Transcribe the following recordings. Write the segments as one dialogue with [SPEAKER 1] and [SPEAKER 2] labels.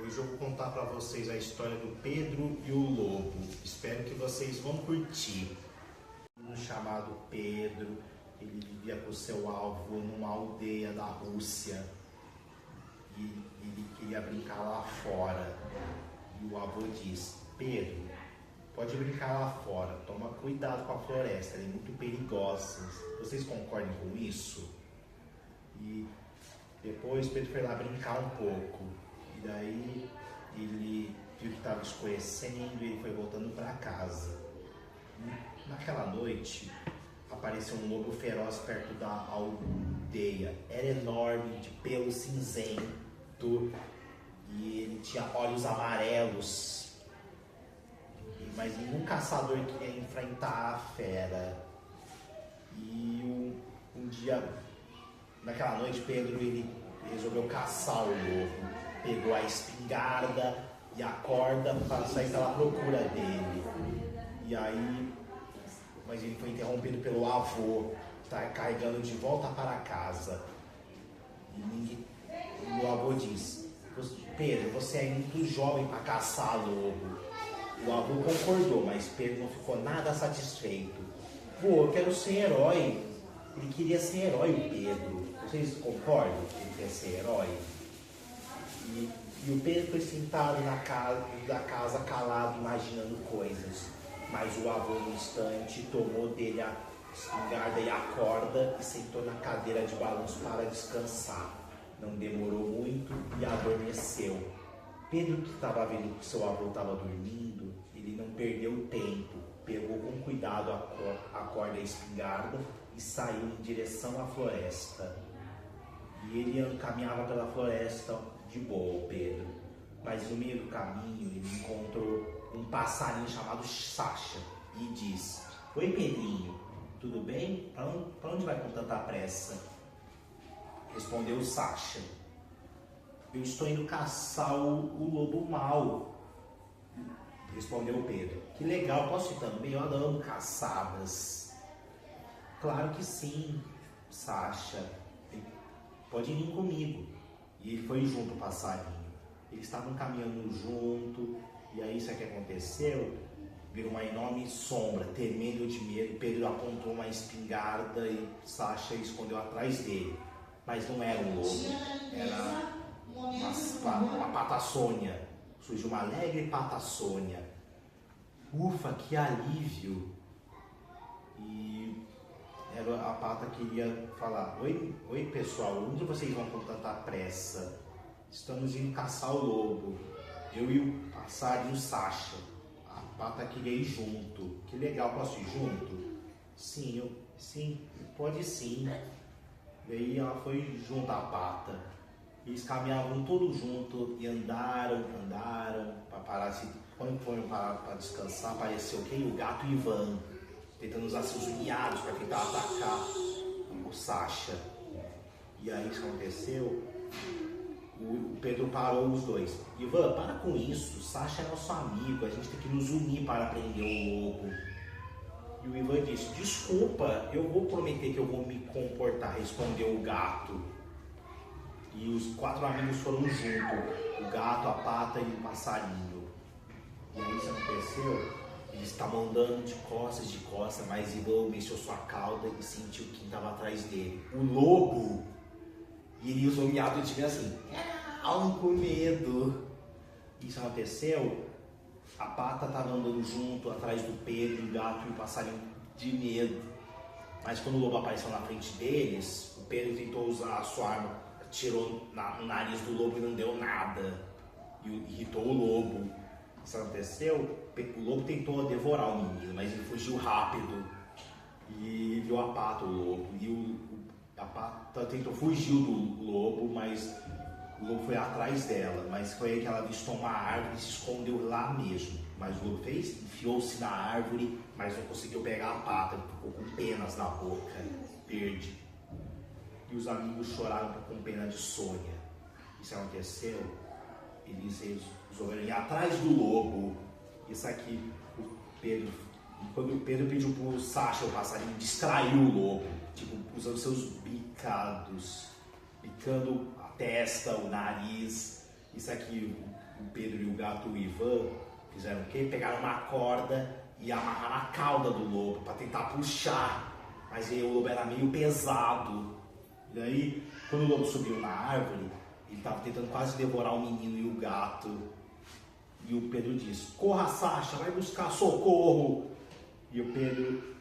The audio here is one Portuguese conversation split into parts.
[SPEAKER 1] Hoje eu vou contar para vocês a história do Pedro e o Lobo. Espero que vocês vão curtir. Um chamado Pedro, ele vivia com seu avô numa aldeia da Rússia e ele queria brincar lá fora. E o avô diz: Pedro, pode brincar lá fora, toma cuidado com a floresta, ela é muito perigosa. Vocês concordam com isso? E depois Pedro foi lá brincar um pouco. E daí ele viu que estava escurecendo e ele foi voltando para casa. E naquela noite apareceu um lobo feroz perto da aldeia. Era enorme, de pelo cinzento e ele tinha olhos amarelos. Mas nenhum caçador queria enfrentar a fera. E um dia, naquela noite, Pedro ele resolveu caçar o lobo. Pegou a espingarda e a corda para sair pela procura dele. E aí, mas ele foi interrompido pelo avô, tá carregando de volta para casa. E o avô disse: Pedro, você é muito jovem para caçar lobo. O avô concordou, mas Pedro não ficou nada satisfeito. Pô, eu quero ser herói. Ele queria ser herói, o Pedro. Vocês concordam que ele quer ser herói? E o Pedro foi sentado na casa calado, imaginando coisas. Mas o avô, no instante, tomou dele a espingarda e a corda e sentou na cadeira de balanço para descansar. Não demorou muito e adormeceu. Pedro, que estava vendo que seu avô estava dormindo, ele não perdeu tempo. Pegou com cuidado a corda e a espingarda e saiu em direção à floresta. E ele caminhava pela floresta de boa, Pedro. Mas no meio do caminho ele encontrou um passarinho chamado Sacha e disse: Oi, Pedrinho, tudo bem? Para onde vai com tanta pressa? Respondeu o Sacha: Eu estou indo caçar o lobo mau. Respondeu Pedro: Que legal, posso ir também? Eu amo caçadas. Claro que sim, Sacha. Pode vir comigo. E ele foi junto, o passarinho. Eles estavam caminhando junto. E aí, sabe o que aconteceu? Viram uma enorme sombra, tremendo de medo. Pedro apontou uma espingarda e Sacha escondeu atrás dele. Mas não era um lobo, era uma patassônia. Surgiu uma alegre patassônia. Ufa, que alívio! E a pata queria falar: Oi pessoal, onde vocês vão com tanta pressa? Estamos indo caçar o lobo. Eu e o passarinho Sacha. A pata queria ir junto. Que legal, posso ir junto? Sim, pode sim. E aí ela foi junto à pata. Eles caminhavam todos juntos e andaram para parar. Quando foram para descansar, apareceu quem? O gato Ivan, tentando usar seus unhados para tentar atacar o Sacha. E aí isso aconteceu. O Pedro parou os dois. Ivan, para com isso, o Sacha é nosso amigo, a gente tem que nos unir para prender o lobo. E o Ivan disse: Desculpa, eu vou prometer que eu vou me comportar, respondeu o gato. E os 4 amigos foram juntos, o gato, a pata e o passarinho. E aí isso aconteceu, eles estavam andando de costas, mas Ivan mexeu sua cauda e sentiu quem estava atrás dele: o lobo! E ele usou o miado de ver assim, com medo. Isso aconteceu, a pata estava andando junto, atrás do Pedro, o gato e o passarinho de medo. Mas quando o lobo apareceu na frente deles, o Pedro tentou usar a sua arma, atirou no nariz do lobo e não deu nada. E irritou o lobo. Isso aconteceu, o lobo tentou devorar o menino, mas ele fugiu rápido. E viu a pata, o lobo. E a pata tentou fugir do lobo, mas o lobo foi atrás dela. Mas foi aí que ela avistou uma árvore e se escondeu lá mesmo. Mas o lobo enfiou-se na árvore, mas não conseguiu pegar a pata. Ele ficou com penas na boca, verde. E os amigos choraram com pena de Sônia. Isso aconteceu, eles resolveram ir atrás do lobo. Isso aqui, quando o Pedro pediu para o Sacha, o passarinho, distraiu o lobo, tipo, usando seus bicados, picando a testa, o nariz. Isso aqui, o Pedro e o gato o Ivan fizeram o quê? Pegaram uma corda e amarraram a cauda do lobo para tentar puxar. Mas aí o lobo era meio pesado. E aí, quando o lobo subiu na árvore, ele estava tentando quase devorar o menino e o gato. E o Pedro disse: corra, Sasha, vai buscar socorro. E o Pedro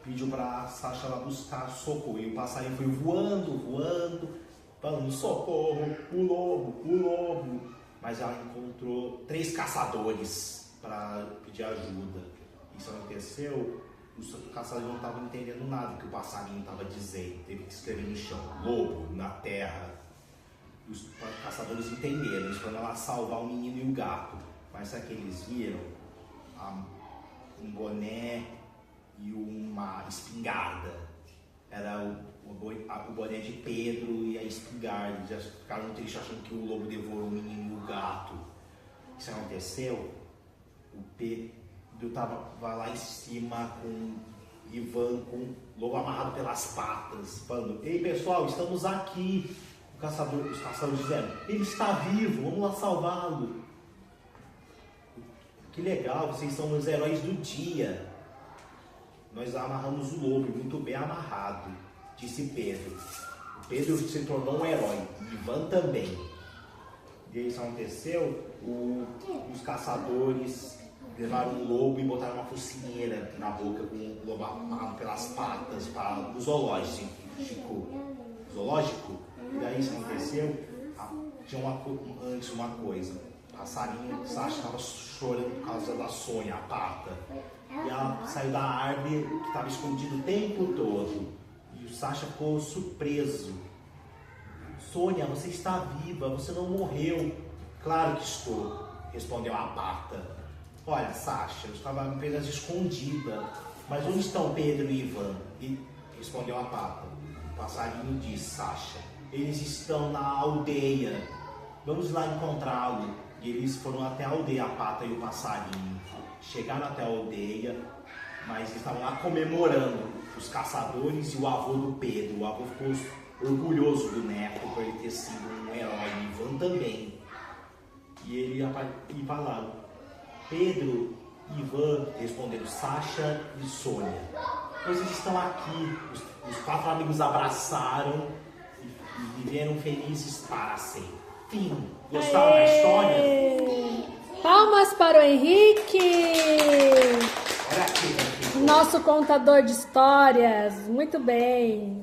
[SPEAKER 1] pediu para a Sasha lá buscar socorro. E o passarinho foi voando, falando: socorro, o lobo. Mas ela encontrou 3 caçadores para pedir ajuda. Isso aconteceu, os caçadores não estavam entendendo nada que o passarinho estava dizendo. Teve que escrever no chão: lobo, na terra. Os caçadores entenderam, eles foram lá salvar o menino e o gato. Mas sabe que eles viram? Um boné e uma espingarda. Era o boné de Pedro e a espingarda. Eles já ficaram tristes achando que o lobo devorou o menino e o gato. Isso aconteceu, o Pedro estava lá em cima com o Ivan, com o lobo amarrado pelas patas, falando: ei pessoal, estamos aqui. Os caçadores disseram: ele está vivo, vamos lá salvá-lo. Que legal, vocês são os heróis do dia. Nós amarramos o lobo, muito bem amarrado, disse Pedro. O Pedro se tornou um herói, Ivan também. E isso aconteceu, os caçadores levaram um lobo e botaram uma focinheira na boca com o lobo amarrado pelas patas para o zoológico. E daí isso aconteceu, tinha antes uma coisa. O passarinho, Sasha, estava chorando por causa da Sônia, a pata. E ela saiu da árvore que estava escondida o tempo todo. E o Sasha ficou surpreso. Sônia, você está viva, você não morreu. Claro que estou, respondeu a pata. Olha, Sasha, eu estava apenas escondida. Mas onde estão Pedro e Ivan? E respondeu a pata. O passarinho disse: Sasha, eles estão na aldeia. Vamos lá encontrá-lo. E eles foram até a aldeia, a pata e o passarinho. Chegaram até a aldeia, mas eles estavam lá comemorando, os caçadores e o avô do Pedro. O avô ficou orgulhoso do neto por ele ter sido um herói, Ivan também. E falaram: Pedro e Ivan, responderam Sasha e Sônia. Pois eles estão aqui. Os 4 amigos abraçaram e viveram felizes para sempre. Fim. Gostaram da história?
[SPEAKER 2] Palmas para o Henrique!
[SPEAKER 1] Olha aqui,
[SPEAKER 2] Nosso contador de histórias. Muito bem.